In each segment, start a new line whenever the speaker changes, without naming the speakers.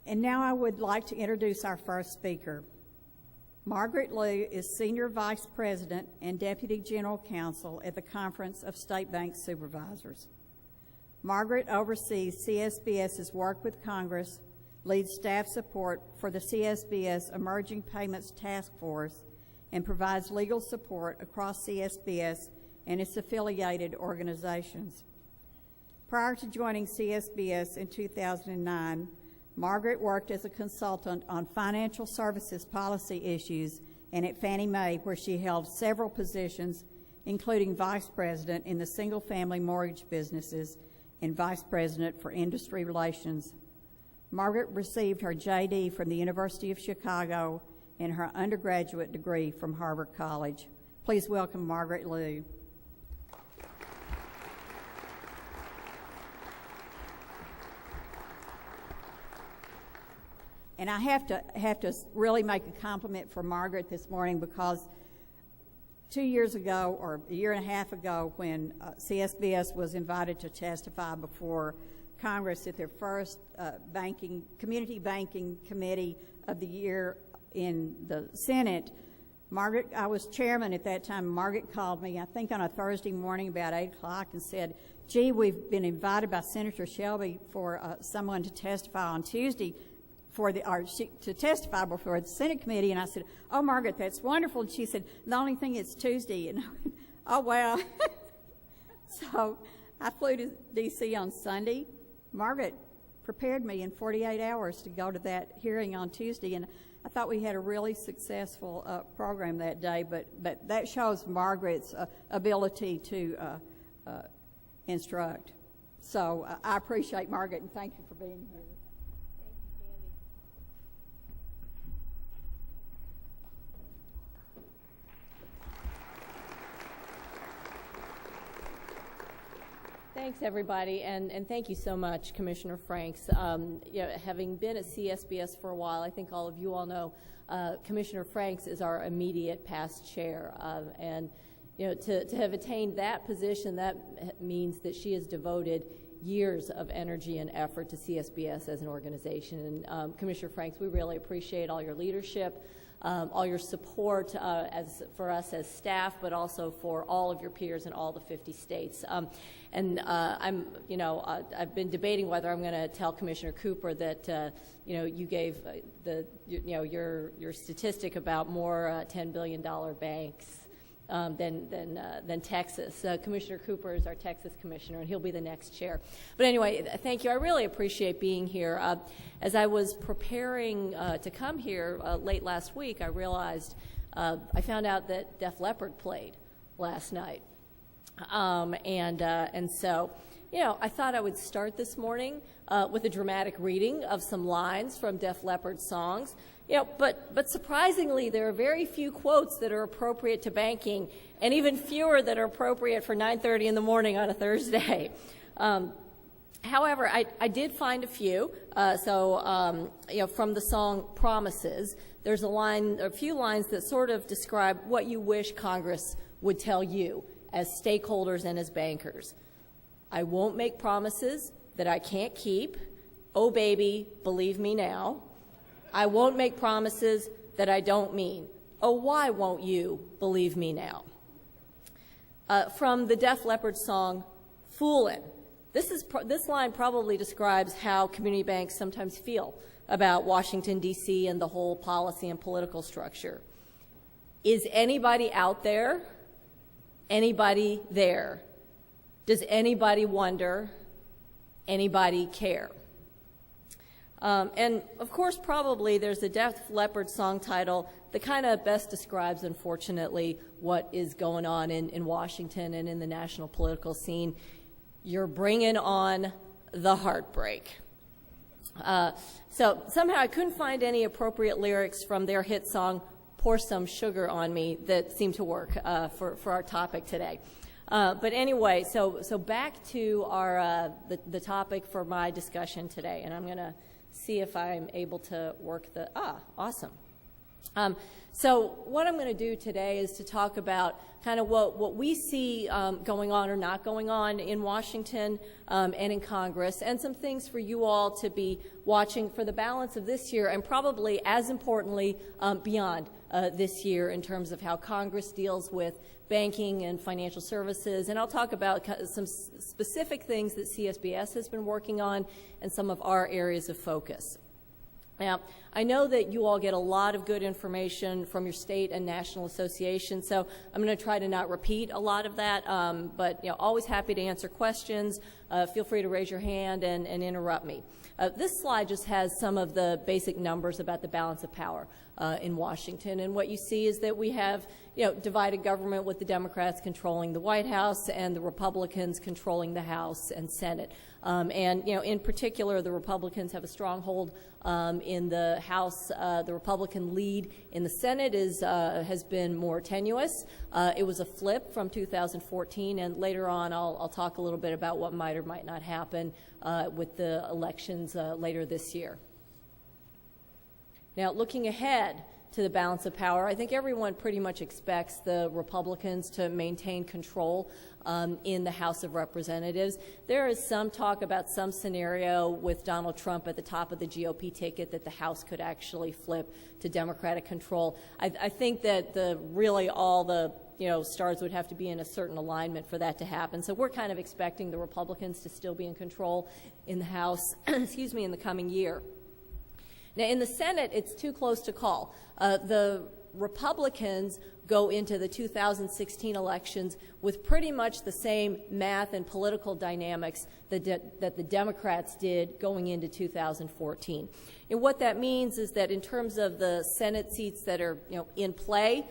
And now I would like to introduce our first speaker. Margaret Liu is Senior Vice President and Deputy General Counsel at the Conference of State Bank Supervisors. Margaret oversees CSBS's work with Congress, leads staff support for the CSBS Emerging Payments Task Force, and provides legal support across CSBS and its affiliated organizations. Prior to joining CSBS in 2009, Margaret worked as a consultant on financial services policy issues and at Fannie Mae, where she held several positions, including Vice President in the single-family mortgage businesses and Vice President for Industry Relations. Margaret received her JD from the University of Chicago and her undergraduate degree from Harvard College. Please welcome Margaret Liu. And I have to really make a compliment for Margaret this morning, because 2 years ago, or a year and a half ago, when CSBS was invited to testify before Congress at their first community banking committee of the year in the Senate, I was chairman at that time. Margaret called me, I think on a Thursday morning about 8 o'clock, and said, "Gee, we've been invited by Senator Shelby for someone to testify on Tuesday to testify before the Senate committee." And I said, "Oh, Margaret, that's wonderful." And she said, "The only thing is Tuesday." And I went, "Oh, wow." So I flew to D.C. on Sunday. Margaret prepared me in 48 hours to go to that hearing on Tuesday, and I thought we had a really successful program that day, but that shows Margaret's ability to instruct. So I appreciate Margaret, and thank you for being here.
Thanks, everybody, and thank you so much, Commissioner Franks. Having been at CSBS for a while, I think all of you all know Commissioner Franks is our immediate past chair, and to have attained that position, that means that she has devoted years of energy and effort to CSBS as an organization. And Commissioner Franks, we really appreciate all your leadership, all your support for us as staff, but also for all of your peers in all the 50 states. I've been debating whether I'm going to tell Commissioner Cooper that you gave your statistic about more $10 billion banks than Texas. Commissioner Cooper is our Texas commissioner, and he'll be the next chair. But anyway, thank you. I really appreciate being here. As I was preparing to come here late last week, I realized I found out that Def Leppard played last night, and so I thought I would start this morning with a dramatic reading of some lines from Def Leppard songs. But surprisingly, there are very few quotes that are appropriate to banking, and even fewer that are appropriate for 9:30 in the morning on a Thursday. However, I did find a few. From the song "Promises," there's a few lines that sort of describe what you wish Congress would tell you as stakeholders and as bankers. "I won't make promises that I can't keep. Oh, baby, believe me now. I won't make promises that I don't mean. Oh, why won't you believe me now?" From the Def Leppard song, "Foolin'." This line probably describes how community banks sometimes feel about Washington, D.C. and the whole policy and political structure. "Is anybody out there? Anybody there? Does anybody wonder? Anybody care?" And of course, probably there's a Def Leppard song title that kind of best describes, unfortunately, what is going on in Washington and in the national political scene. "You're bringing on the heartbreak." So somehow I couldn't find any appropriate lyrics from their hit song, "Pour Some Sugar on Me," that seemed to work for our topic today. But anyway, so back to the topic for my discussion today, and I'm going to see if I'm able to work awesome. So what I'm going to do today is to talk about kind of what we see going on or not going on in Washington and in Congress, and some things for you all to be watching for the balance of this year, and probably as importantly beyond this year in terms of how Congress deals with banking and financial services. And I'll talk about some specific things that CSBS has been working on and some of our areas of focus. Now, I know that you all get a lot of good information from your state and national associations, so I'm going to try to not repeat a lot of that, but always happy to answer questions. Feel free to raise your hand and interrupt me. This slide just has some of the basic numbers about the balance of power in Washington, and what you see is that we have divided government with the Democrats controlling the White House and the Republicans controlling the House and Senate. And in particular, the Republicans have a stronghold in the House. The Republican lead in the Senate has been more tenuous. It was a flip from 2014, and later on I'll talk a little bit about what might or might not happen with the elections later this year. Now, looking ahead to the balance of power, I think everyone pretty much expects the Republicans to maintain control in the House of Representatives. There is some talk about some scenario with Donald Trump at the top of the GOP ticket that the House could actually flip to Democratic control. I think that really all the stars would have to be in a certain alignment for that to happen. So we're kind of expecting the Republicans to still be in control in the House, excuse me, in the coming year. Now, in the Senate, it's too close to call. The Republicans go into the 2016 elections with pretty much the same math and political dynamics that the Democrats did going into 2014. And what that means is that in terms of the Senate seats that are in play,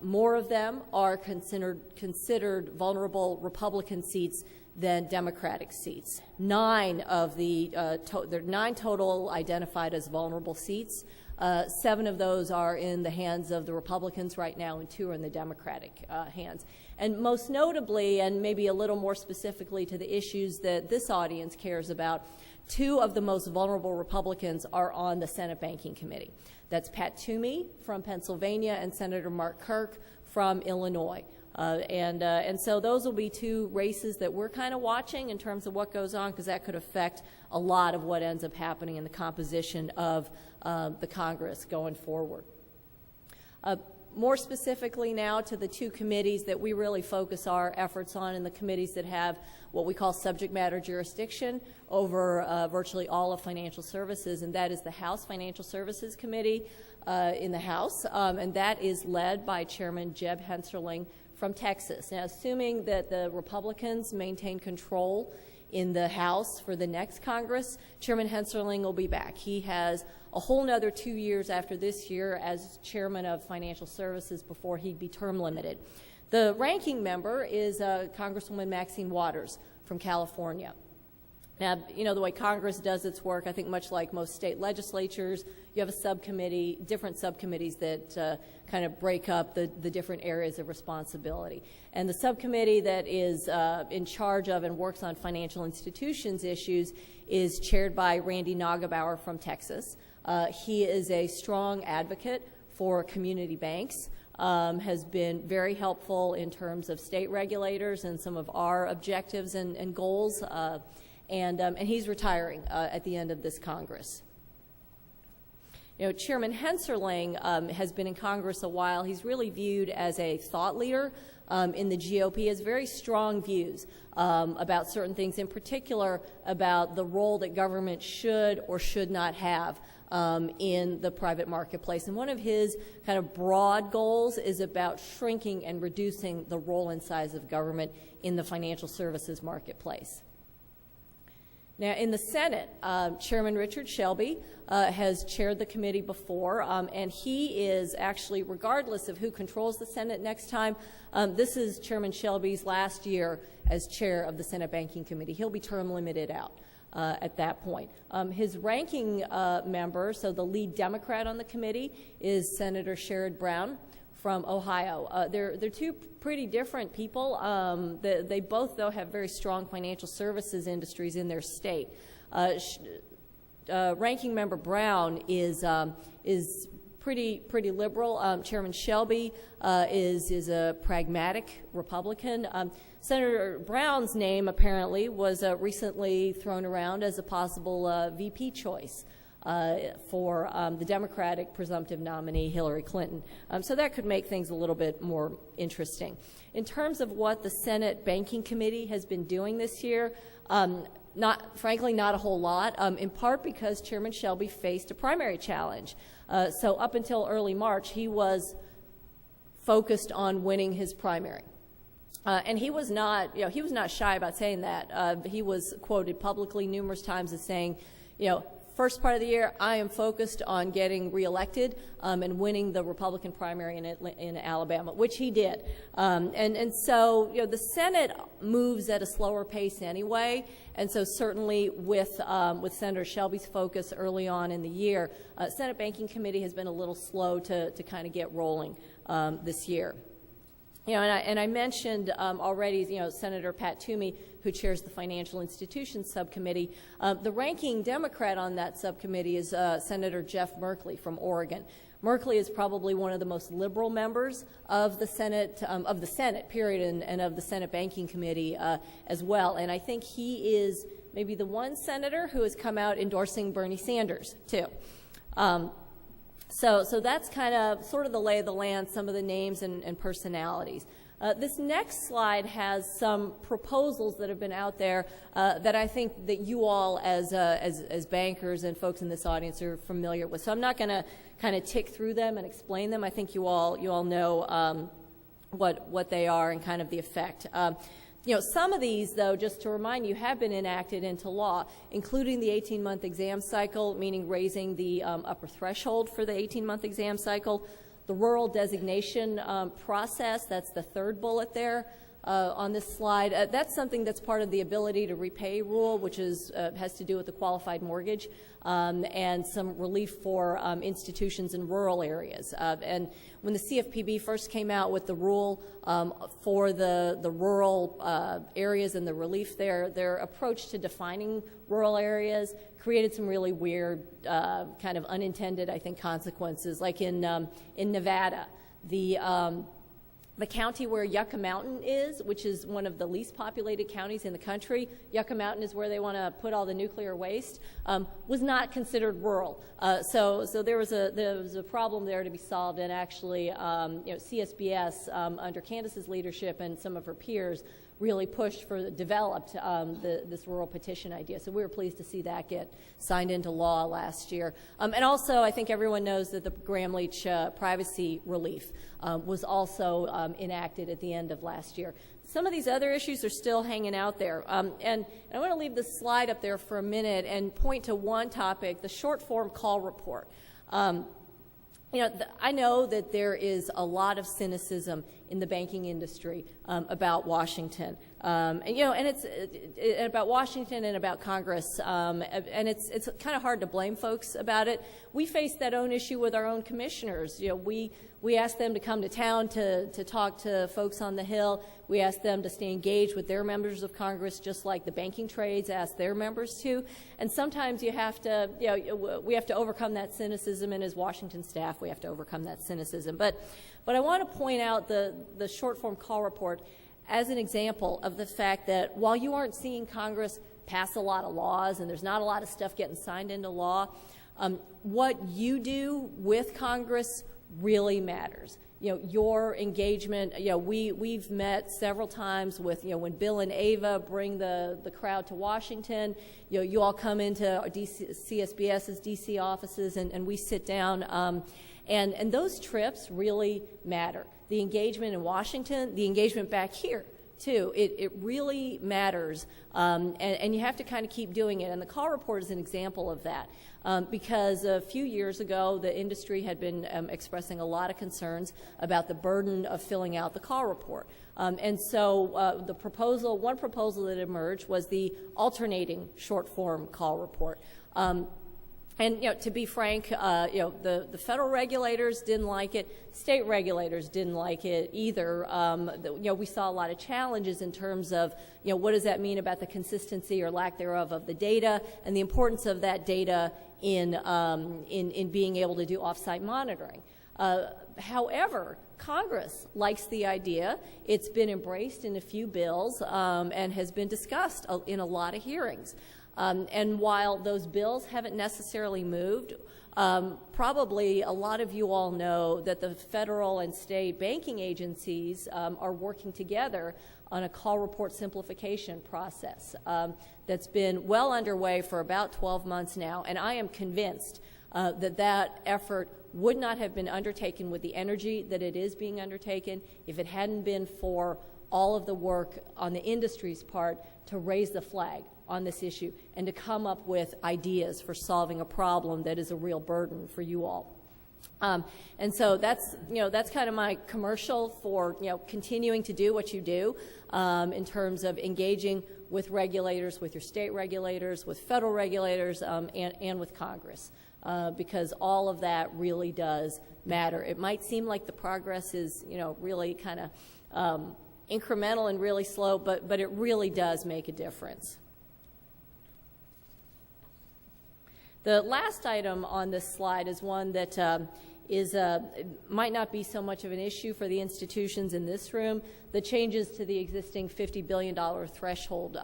more of them are considered vulnerable Republican seats than Democratic seats. 9 of there are 9 total identified as vulnerable seats. 7 of those are in the hands of the Republicans right now, and 2 are in the Democratic hands. And most notably, and maybe a little more specifically to the issues that this audience cares about, 2 of the most vulnerable Republicans are on the Senate Banking Committee. That's Pat Toomey from Pennsylvania and Senator Mark Kirk from Illinois. And so those will be 2 races that we're kind of watching in terms of what goes on, because that could affect a lot of what ends up happening in the composition of the Congress going forward. More specifically now to the 2 committees that we really focus our efforts on, and the committees that have what we call subject matter jurisdiction over virtually all of financial services, and that is the House Financial Services Committee in the House, and that is led by Chairman Jeb Hensarling from Texas. Now, assuming that the Republicans maintain control in the House for the next Congress, Chairman Hensarling will be back. He has a whole nother 2 years after this year as chairman of Financial Services before he'd be term limited. The ranking member is Congresswoman Maxine Waters from California. Now, the way Congress does its work, I think much like most state legislatures, you have a subcommittee, different subcommittees that kind of break up the different areas of responsibility. And the subcommittee that is in charge of and works on financial institutions issues is chaired by Randy Nagebauer from Texas. He is a strong advocate for community banks, has been very helpful in terms of state regulators and some of our objectives and goals. And he's retiring at the end of this Congress. Chairman Hensarling has been in Congress a while. He's really viewed as a thought leader in the GOP. He has very strong views about certain things, in particular about the role that government should or should not have in the private marketplace. And one of his kind of broad goals is about shrinking and reducing the role and size of government in the financial services marketplace. Now, in the Senate, Chairman Richard Shelby has chaired the committee before, and he is actually, regardless of who controls the Senate next time, this is Chairman Shelby's last year as chair of the Senate Banking Committee. He'll be term limited out at that point. His ranking member, so the lead Democrat on the committee, is Senator Sherrod Brown from Ohio. They're 2 pretty different people. They both, though, have very strong financial services industries in their state. Ranking Member Brown is pretty liberal. Chairman Shelby is a pragmatic Republican. Senator Brown's name apparently was recently thrown around as a possible VP choice for the Democratic presumptive nominee Hillary Clinton. So that could make things a little bit more interesting. In terms of what the Senate Banking Committee has been doing this year, frankly, not a whole lot, in part because Chairman Shelby faced a primary challenge. So up until early March, he was focused on winning his primary. And he was not shy about saying that. He was quoted publicly numerous times as saying, first part of the year, I am focused on getting reelected and winning the Republican primary in Alabama, which he did. And so, the Senate moves at a slower pace anyway. And so certainly with Senator Shelby's focus early on in the year, Senate Banking Committee has been a little slow to kind of get rolling this year. And I mentioned already, Senator Pat Toomey, who chairs the Financial Institutions Subcommittee. The ranking Democrat on that subcommittee is Senator Jeff Merkley from Oregon. Merkley is probably one of the most liberal members of the Senate, period, and of the Senate Banking Committee as well. And I think he is maybe the one senator who has come out endorsing Bernie Sanders, too. So that's kind of sort of the lay of the land, some of the names and personalities. This next slide has some proposals that have been out there that I think that you all as bankers and folks in this audience are familiar with. So I'm not going to kind of tick through them and explain them. I think you all know what they are and kind of the effect. Some of these, though, just to remind you, have been enacted into law, including the 18-month exam cycle, meaning raising the upper threshold for the 18-month exam cycle, the rural designation process, that's the third bullet there on this slide. That's something that's part of the ability to repay rule, which has to do with the qualified mortgage, and some relief for institutions in rural areas. And when the CFPB first came out with the rule for the rural areas and the relief there, their approach to defining rural areas created some really weird kind of unintended, I think, consequences. Like in Nevada, the county where Yucca Mountain is, which is one of the least populated counties in the country, Yucca Mountain is where they want to put all the nuclear waste, was not considered rural. So there was a problem there to be solved, and actually, CSBS under Candace's leadership and some of her peers really developed this rural petition idea. So we were pleased to see that get signed into law last year. And also, I think everyone knows that the Gramm-Leach privacy relief was also enacted at the end of last year. Some of these other issues are still hanging out there. And I want to leave this slide up there for a minute and point to one topic, the short-form call report. I know that there is a lot of cynicism in the banking industry about Washington, and it's about Washington and about Congress, and it's kind of hard to blame folks about it. We face that own issue with our own commissioners. We ask them to come to town to talk to folks on the Hill. We ask them to stay engaged with their members of Congress, just like the banking trades ask their members to. And sometimes we have to overcome that cynicism, and as Washington staff, we have to overcome that cynicism. But I want to point out the short-form call report as an example of the fact that while you aren't seeing Congress pass a lot of laws and there's not a lot of stuff getting signed into law, what you do with Congress really matters. Your engagement, we've met several times with, when Bill and Ava bring the crowd to Washington, you all come into CSBS's DC offices and we sit down, and those trips really matter. The engagement in Washington, the engagement back here, too. It really matters, and you have to kind of keep doing it. And the call report is an example of that, because a few years ago, the industry had been expressing a lot of concerns about the burden of filling out the call report. And so one proposal that emerged was the alternating short-form call report. And, to be frank, the federal regulators didn't like it. State regulators didn't like it either. We saw a lot of challenges in terms of, what does that mean about the consistency or lack thereof of the data and the importance of that data in being able to do off-site monitoring. However, Congress likes the idea. It's been embraced in a few bills and has been discussed in a lot of hearings. And while those bills haven't necessarily moved, probably a lot of you all know that the federal and state banking agencies are working together on a call report simplification process that's been well underway for about 12 months now, and I am convinced that effort would not have been undertaken with the energy that it is being undertaken if it hadn't been for all of the work on the industry's part to raise the flag on this issue and to come up with ideas for solving a problem that is a real burden for you all. And so that's kind of my commercial for, continuing to do what you do in terms of engaging with regulators, with your state regulators, with federal regulators, and with Congress, because all of that really does matter. It might seem like the progress is, really kind of incremental and really slow, but it really does make a difference. The last item on this slide is one that might not be so much of an issue for the institutions in this room, the changes to the existing $50 billion threshold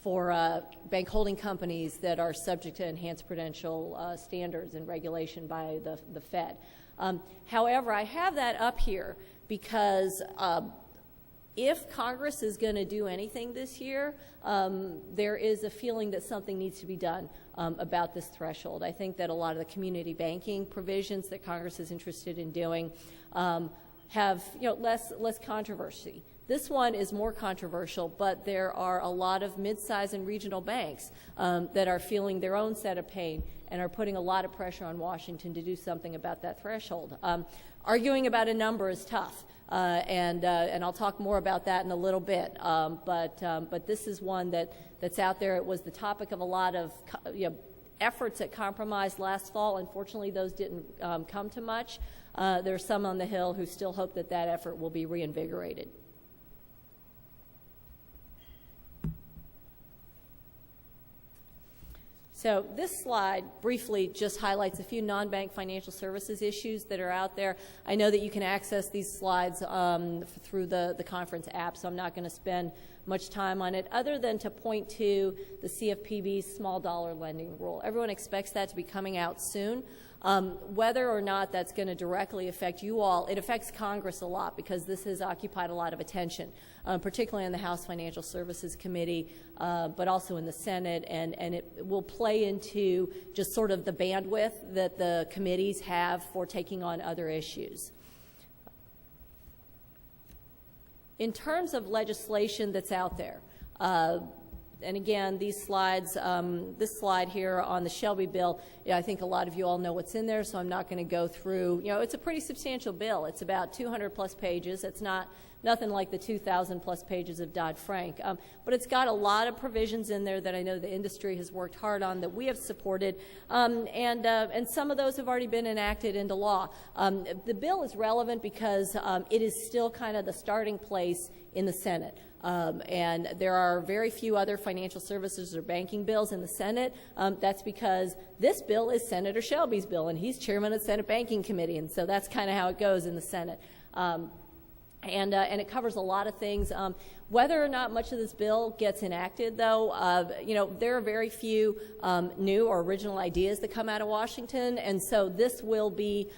for bank holding companies that are subject to enhanced prudential standards and regulation by the Fed. However, I have that up here because if Congress is going to do anything this year, there is a feeling that something needs to be done about this threshold. I think that a lot of the community banking provisions that Congress is interested in doing have less controversy. This one is more controversial, but there are a lot of mid-sized and regional banks that are feeling their own set of pain and are putting a lot of pressure on Washington to do something about that threshold. Arguing about a number is tough, and I'll talk more about that in a little bit. But this is one that's out there. It was the topic of a lot of efforts at compromise last fall. Unfortunately, those didn't come to much. There's some on the Hill who still hope that effort will be reinvigorated. So this slide briefly just highlights a few non-bank financial services issues that are out there. I know that you can access these slides through the conference app, so I'm not going to spend much time on it, other than to point to the CFPB's small dollar lending rule. Everyone expects that to be coming out soon. Whether or not that's going to directly affect you all, it affects Congress a lot because this has occupied a lot of attention, particularly in the House Financial Services Committee, but also in the Senate, and it will play into just sort of the bandwidth that the committees have for taking on other issues. In terms of legislation that's out there, and again, these slides, this slide here on the Shelby bill, I think a lot of you all know what's in there, so I'm not going to go through. It's a pretty substantial bill. It's about 200 plus pages. It's nothing like the 2,000 plus pages of Dodd-Frank, but it's got a lot of provisions in there that I know the industry has worked hard on, that we have supported, and some of those have already been enacted into law. The bill is relevant because it is still kind of the starting place in the Senate. And there are very few other financial services or banking bills in the Senate. That's because this bill is Senator Shelby's bill, and he's chairman of the Senate Banking Committee, and so that's kind of how it goes in the Senate. And it covers a lot of things. Whether or not much of this bill gets enacted, though, there are very few new or original ideas that come out of Washington, and so this will be,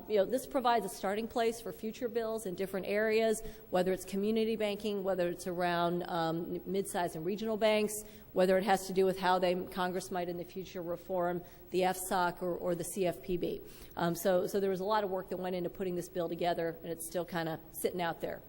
this provides a starting place for future bills in different areas, whether it's community banking, whether it's around mid-sized and regional banks, whether it has to do with how Congress might in the future reform the FSOC or the CFPB. So there was a lot of work that went into putting this bill together, and it's still kind of sitting out there.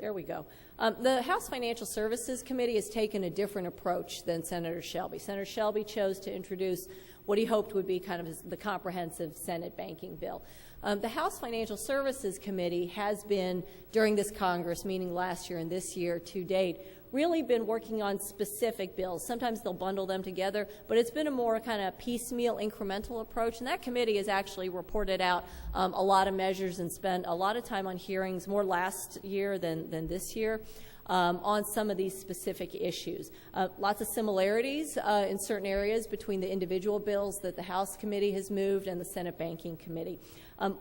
There we go. The House Financial Services Committee has taken a different approach than Senator Shelby. Senator Shelby chose to introduce what he hoped would be kind of the comprehensive Senate banking bill. The House Financial Services Committee has been, during this Congress, meaning last year and this year to date, really been working on specific bills. Sometimes they'll bundle them together, but it's been a more kind of piecemeal, incremental approach. And that committee has actually reported out a lot of measures and spent a lot of time on hearings, more last year than this year, on some of these specific issues. Lots of similarities in certain areas between the individual bills that the House Committee has moved and the Senate Banking Committee.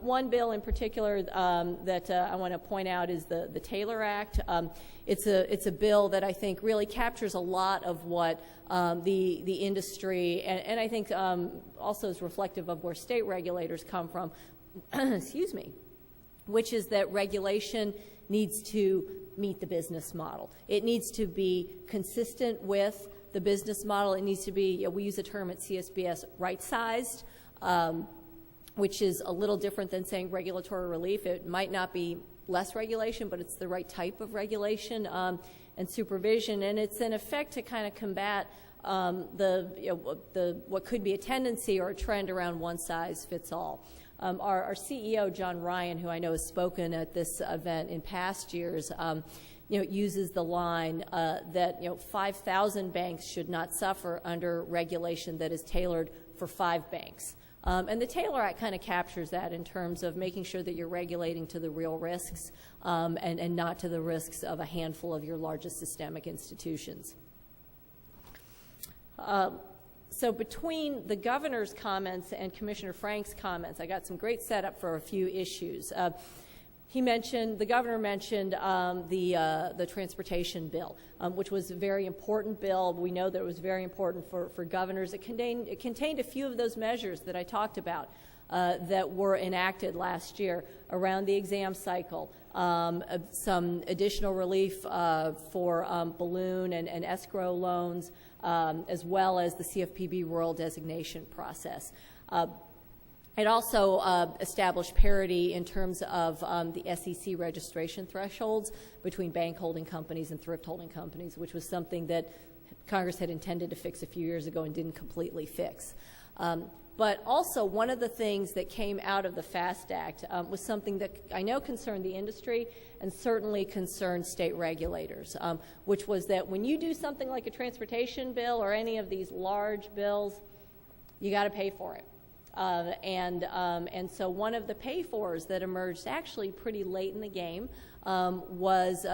One bill in particular that I want to point out is the Taylor Act. It's a bill that I think really captures a lot of what the industry and I think also is reflective of where state regulators come from, excuse me, which is that regulation needs to meet the business model. It needs to be consistent with the business model. It needs to be, we use a term at CSBS, right-sized, which is a little different than saying regulatory relief. It might not be less regulation, but it's the right type of regulation and supervision, and it's in effect to kind of combat what could be a tendency or a trend around one size fits all. Our CEO, John Ryan, who I know has spoken at this event in past years, uses the line that 5,000 banks should not suffer under regulation that is tailored for 5 banks. And the Taylor Act kind of captures that in terms of making sure that you're regulating to the real risks and not to the risks of a handful of your largest systemic institutions. So between the governor's comments and Commissioner Frank's comments, I got some great setup for a few issues. The governor mentioned the transportation bill, which was a very important bill. We know that it was very important for governors. It contained a few of those measures that I talked about that were enacted last year around the exam cycle, some additional relief for balloon and escrow loans, as well as the CFPB rural designation process. It also established parity in terms of the SEC registration thresholds between bank holding companies and thrift holding companies, which was something that Congress had intended to fix a few years ago and didn't completely fix. But also, one of the things that came out of the FAST Act was something that I know concerned the industry and certainly concerned state regulators, which was that when you do something like a transportation bill or any of these large bills, you got to pay for it. And so one of the pay-fors that emerged actually pretty late in the game was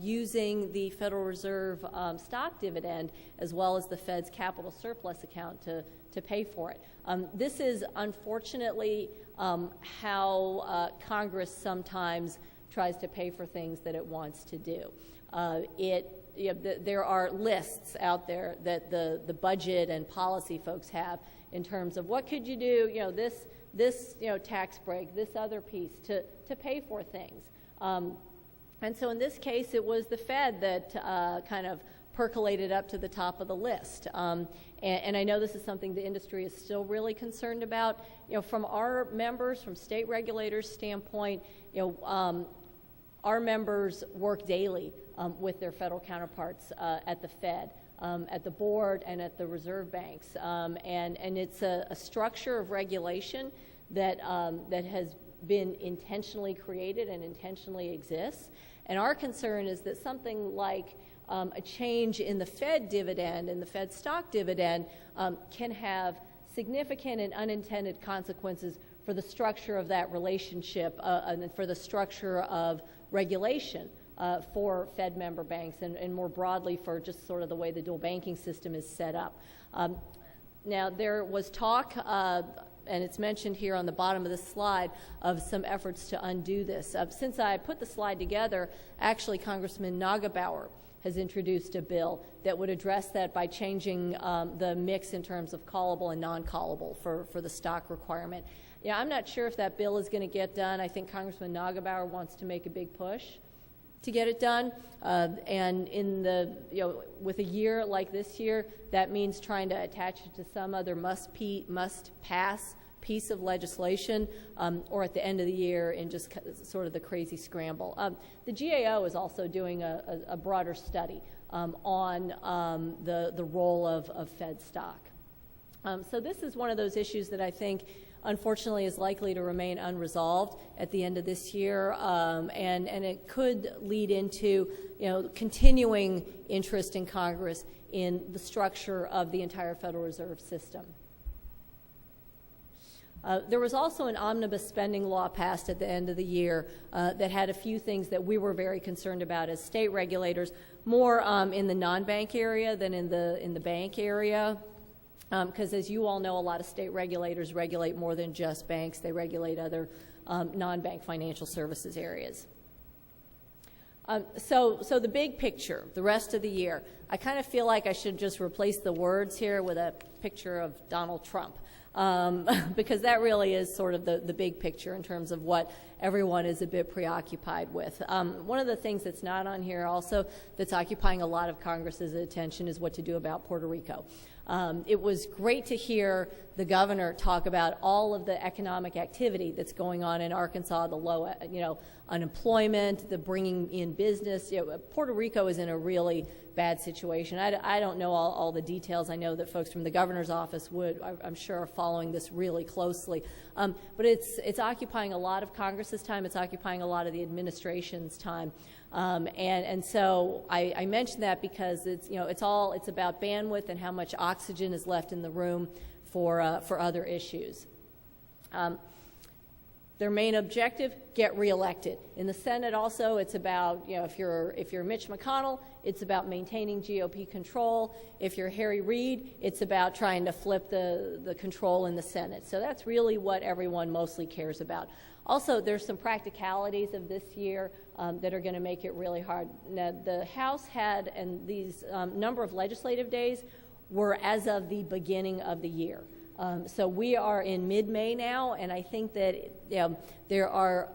using the Federal Reserve stock dividend as well as the Fed's capital surplus account to pay for it. This is unfortunately how Congress sometimes tries to pay for things that it wants to do. There are lists out there that the budget and policy folks have in terms of what could you do, this tax break, this other piece to pay for things. And so in this case, it was the Fed that kind of percolated up to the top of the list. And I know this is something the industry is still really concerned about. From our members, from state regulators' standpoint, our members work daily with their federal counterparts at the Fed, at the board, and at the reserve banks. And it's a structure of regulation that has been intentionally created and intentionally exists. And our concern is that something like a change in the Fed dividend and the Fed stock dividend can have significant and unintended consequences for the structure of that relationship and for the structure of regulation for Fed member banks and more broadly for just sort of the way the dual banking system is set up. Now, there was talk, and it's mentioned here on the bottom of this slide, of some efforts to undo this. Since I put the slide together, actually Congressman Nagebauer has introduced a bill that would address that by changing the mix in terms of callable and non-callable for the stock requirement. I'm not sure if that bill is going to get done. I think Congressman Nagebauer wants to make a big push to get it done, and with a year like this year, that means trying to attach it to some other must-pass piece of legislation or at the end of the year in just sort of the crazy scramble. The GAO is also doing a broader study on the role of Fed stock. So this is one of those issues that I think unfortunately is likely to remain unresolved at the end of this year, and it could lead into continuing interest in Congress in the structure of the entire Federal Reserve System. There was also an omnibus spending law passed at the end of the year that had a few things that we were very concerned about as state regulators, more in the non-bank area than in the bank area. Because as you all know, a lot of state regulators regulate more than just banks. They regulate other non-bank financial services areas. So the big picture, the rest of the year, I kind of feel like I should just replace the words here with a picture of Donald Trump. Because that really is sort of the big picture in terms of what everyone is a bit preoccupied with. One of the things that's not on here also that's occupying a lot of Congress's attention is what to do about Puerto Rico. It was great to hear the governor talk about all of the economic activity that's going on in Arkansas, the low, unemployment, the bringing in business. Puerto Rico is in a really bad situation. I don't know all the details. I know that folks from the governor's office I'm sure, are following this really closely. But it's occupying a lot of Congress's time. It's occupying a lot of the administration's time. And so I mention that because it's about bandwidth and how much oxygen is left in the room for other issues. Their main objective: get reelected. In the Senate, also, it's about if you're Mitch McConnell, it's about maintaining GOP control. If you're Harry Reid, it's about trying to flip the control in the Senate. So that's really what everyone mostly cares about. Also, there's some practicalities of this year that are going to make it really hard. Now, the House had, and these number of legislative days were as of the beginning of the year. So we are in mid-May now, and I think that there are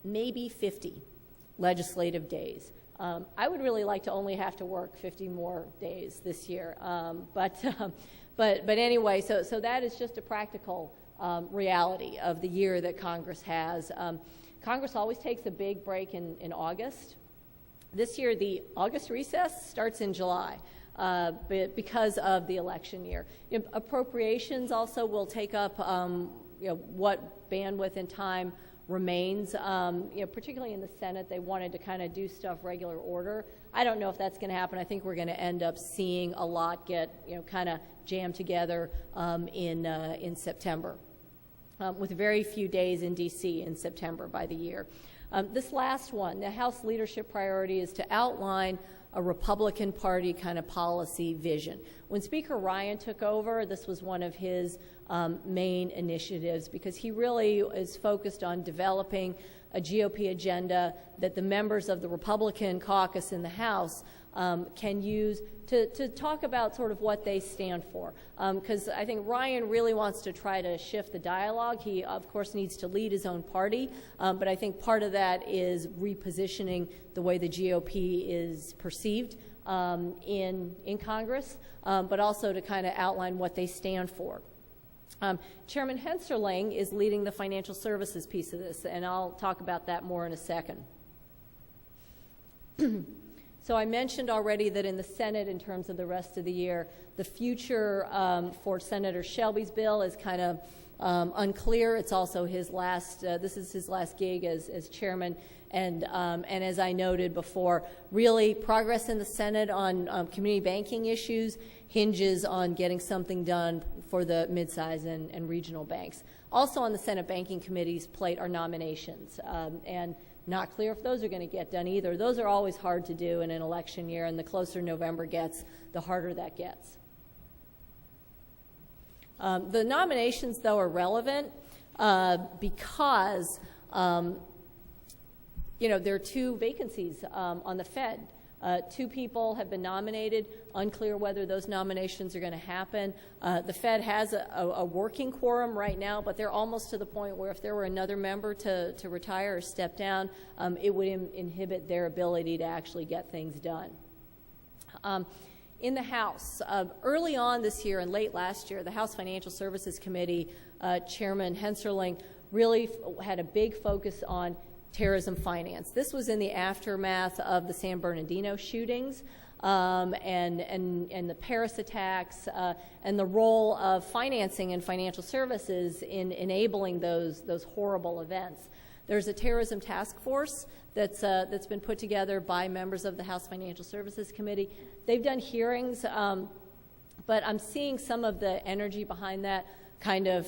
maybe 50 legislative days. I would really like to only have to work 50 more days this year. But anyway, so that is just a practical reality of the year that Congress has. Congress always takes a big break in August. This year, the August recess starts in July. Because of the election year. Appropriations also will take up what bandwidth and time remains. Particularly in the Senate, they wanted to kind of do stuff regular order. I don't know if that's going to happen. I think we're going to end up seeing a lot get kind of jammed together in September, with very few days in D.C. in September by the year. This last one, the House leadership priority is to outline a Republican Party kind of policy vision. When Speaker Ryan took over, this was one of his main initiatives because he really is focused on developing a GOP agenda that the members of the Republican caucus in the House can use to talk about sort of what they stand for. Because I think Ryan really wants to try to shift the dialogue. He, of course, needs to lead his own party, but I think part of that is repositioning the way the GOP is perceived in Congress, but also to kind of outline what they stand for. Chairman Hensterling is leading the financial services piece of this, and I'll talk about that more in a second. So I mentioned already that in the Senate, in terms of the rest of the year, the future for Senator Shelby's bill is kind of unclear. It's also his last, this is his last gig as chairman. And as I noted before, really progress in the Senate on community banking issues hinges on getting something done for the midsize and regional banks. Also on the Senate Banking Committee's plate are nominations, and not clear if those are going to get done either. Those are always hard to do in an election year, and the closer November gets, the harder that gets. The nominations, though, are relevant because there are two vacancies on the Fed. Two people have been nominated, unclear whether those nominations are going to happen. The Fed has a working quorum right now, but they're almost to the point where if there were another member to retire or step down, it would inhibit their ability to actually get things done. In the House, early on this year and late last year, the House Financial Services Committee Chairman Henserling really had a big focus on terrorism finance. This was in the aftermath of the San Bernardino shootings and the Paris attacks and the role of financing and financial services in enabling those horrible events. There's a terrorism task force that's been put together by members of the House Financial Services Committee. They've done hearings, but I'm seeing some of the energy behind that kind of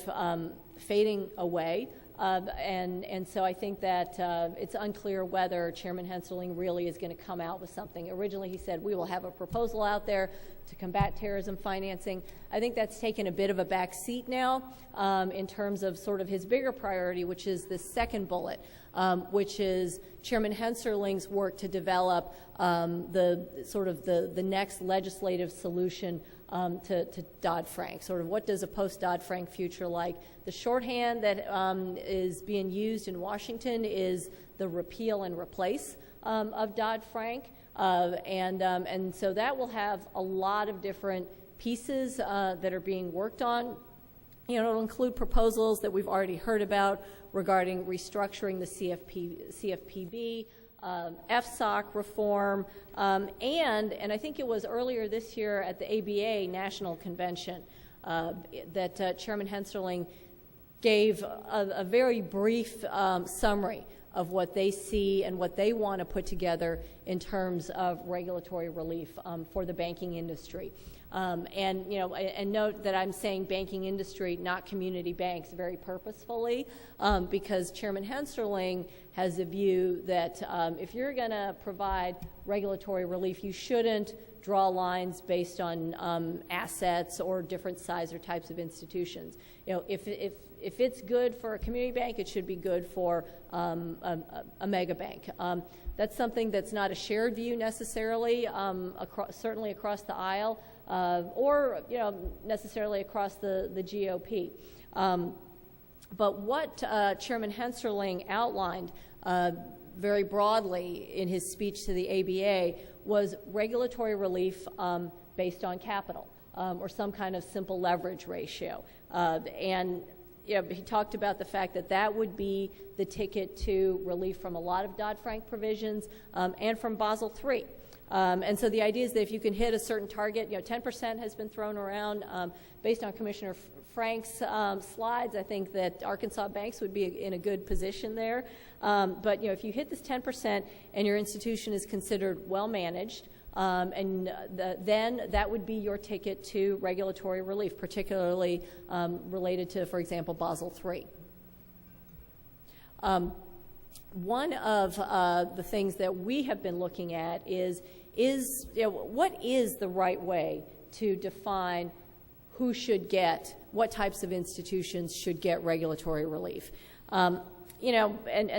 fading away. And so I think that it's unclear whether Chairman Henserling really is going to come out with something. Originally he said, we will have a proposal out there to combat terrorism financing. I think that's taken a bit of a back seat now in terms of sort of his bigger priority, which is the second bullet, which is Chairman Henserling's work to develop the next legislative solution to Dodd-Frank. Sort of what does a post-Dodd-Frank future like? The shorthand that is being used in Washington is the repeal and replace of Dodd-Frank. And so that will have a lot of different pieces that are being worked on. It'll include proposals that we've already heard about regarding restructuring the CFPB, FSOC reform, and I think it was earlier this year at the ABA National Convention that Chairman Henserling gave a very brief summary of what they see and what they want to put together in terms of regulatory relief for the banking industry. And note that I'm saying banking industry, not community banks, very purposefully, because Chairman Henserling has a view that if you're going to provide regulatory relief, you shouldn't draw lines based on assets or different size or types of institutions. If it's good for a community bank, it should be good for a mega bank. That's something that's not a shared view necessarily, certainly across the aisle, or necessarily across the GOP. But what Chairman Henserling outlined very broadly in his speech to the ABA was regulatory relief based on capital or some kind of simple leverage ratio. And he talked about the fact that that would be the ticket to relief from a lot of Dodd-Frank provisions and from Basel III. And so the idea is that if you can hit a certain target, 10% has been thrown around. Based on Commissioner Frank's slides, I think that Arkansas banks would be in a good position there. But if you hit this 10% and your institution is considered well managed, then that would be your ticket to regulatory relief, particularly related to, for example, Basel III. One of the things that we have been looking at is what is the right way to define who should get, what types of institutions should get regulatory relief. And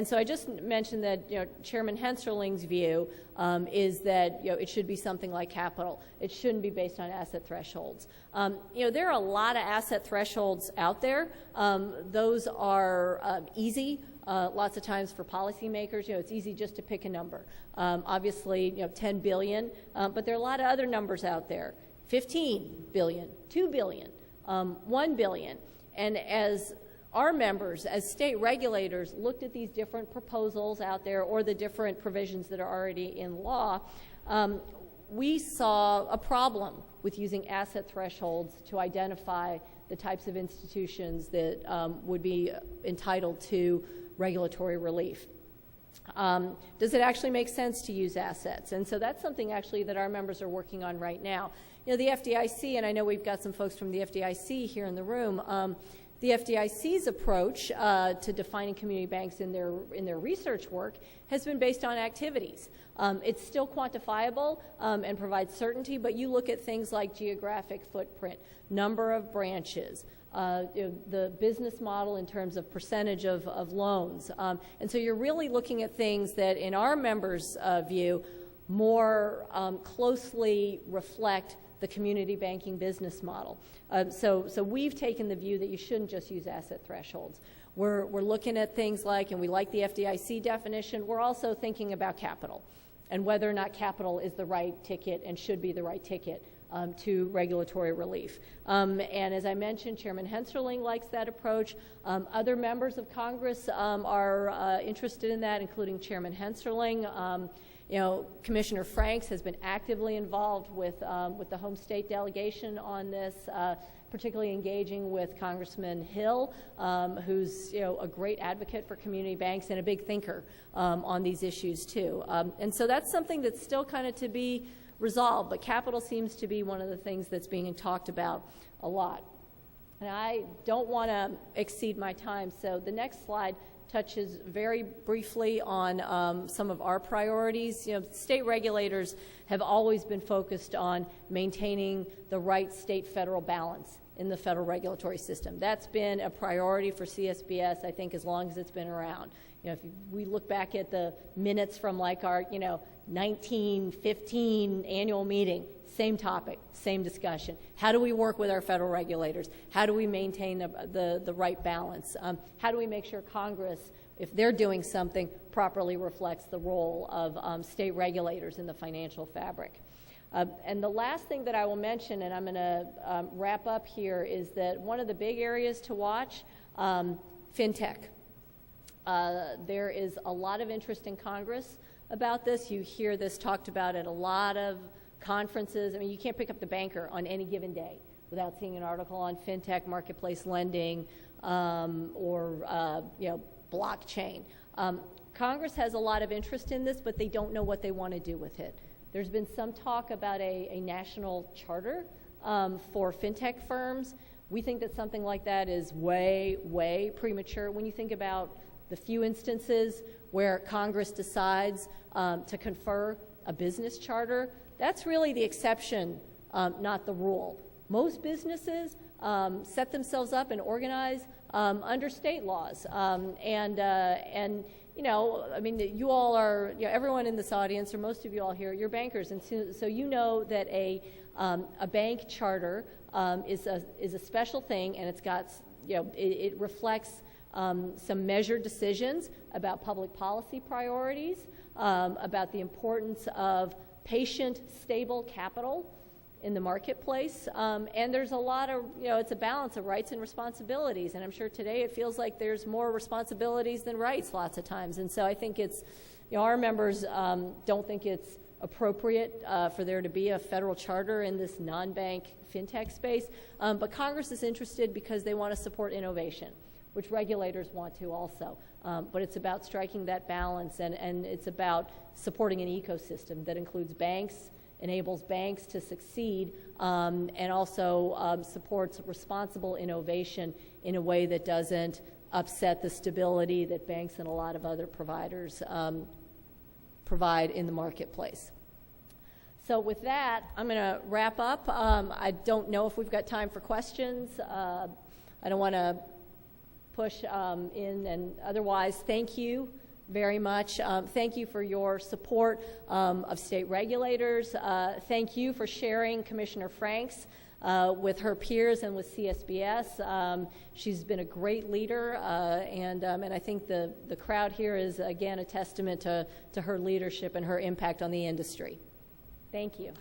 so I just mentioned that Chairman Henserling's view is that it should be something like capital. It shouldn't be based on asset thresholds. There are a lot of asset thresholds out there. Those are easy. Lots of times for policymakers, it's easy just to pick a number. Obviously, 10 billion, but there are a lot of other numbers out there. 15 billion, 2 billion, 1 billion. And as our members, as state regulators, looked at these different proposals out there or the different provisions that are already in law, we saw a problem with using asset thresholds to identify the types of institutions that would be entitled to regulatory relief. Does it actually make sense to use assets? And so that's something actually that our members are working on right now. The FDIC, and I know we've got some folks from the FDIC here in the room, the FDIC's approach to defining community banks in their research work has been based on activities. It's still quantifiable and provides certainty, but you look at things like geographic footprint, number of branches, the business model in terms of percentage of loans. And so you're really looking at things that, in our members' view, more closely reflect the community banking business model. So we've taken the view that you shouldn't just use asset thresholds. We're looking at things like, and we like the FDIC definition, we're also thinking about capital and whether or not capital is the right ticket and should be the right ticket to regulatory relief. And as I mentioned, Chairman Hensarling likes that approach. Other members of Congress are interested in that, including Chairman Hensarling. Commissioner Franks has been actively involved with the home state delegation on this, particularly engaging with Congressman Hill, who's a great advocate for community banks and a big thinker on these issues too. And so that's something that's still kind of to be resolved, but capital seems to be one of the things that's being talked about a lot. And I don't want to exceed my time, so the next slide touches very briefly on some of our priorities. State regulators have always been focused on maintaining the right state-federal balance in the federal regulatory system. That's been a priority for CSBS, I think, as long as it's been around. If we look back at the minutes from like our, 1915 annual meeting, same topic, same discussion. How do we work with our federal regulators? How do we maintain the right balance? How do we make sure Congress, if they're doing something, properly reflects the role of state regulators in the financial fabric? And the last thing that I will mention, and I'm going to wrap up here, is that one of the big areas to watch, fintech. There is a lot of interest in Congress about this. You hear this talked about at a lot of conferences. I mean, you can't pick up the banker on any given day without seeing an article on fintech, marketplace lending, or blockchain. Congress has a lot of interest in this, but they don't know what they want to do with it. There's been some talk about a national charter for fintech firms. We think that something like that is way, way premature. When you think about the few instances where Congress decides to confer a business charter, that's really the exception, not the rule. Most businesses set themselves up and organize under state laws. You all are, everyone in this audience, or most of you all here, you're bankers, and so you know that a bank charter is a special thing, and it's got, it reflects some measured decisions about public policy priorities, about the importance of patient, stable capital in the marketplace, and there's a lot of, it's a balance of rights and responsibilities, and I'm sure today it feels like there's more responsibilities than rights lots of times, and so I think it's, our members don't think it's appropriate for there to be a federal charter in this non-bank fintech space, but Congress is interested because they want to support innovation, which regulators want to also. But it's about striking that balance, and it's about supporting an ecosystem that includes banks, enables banks to succeed, and also supports responsible innovation in a way that doesn't upset the stability that banks and a lot of other providers provide in the marketplace. So with that, I'm going to wrap up. I don't know if we've got time for questions. I don't want to push in, and otherwise, thank you very much. Thank you for your support of state regulators. Thank you for sharing Commissioner Franks with her peers and with CSBS. She's been a great leader, and I think the crowd here is, again, a testament to her leadership and her impact on the industry. Thank you.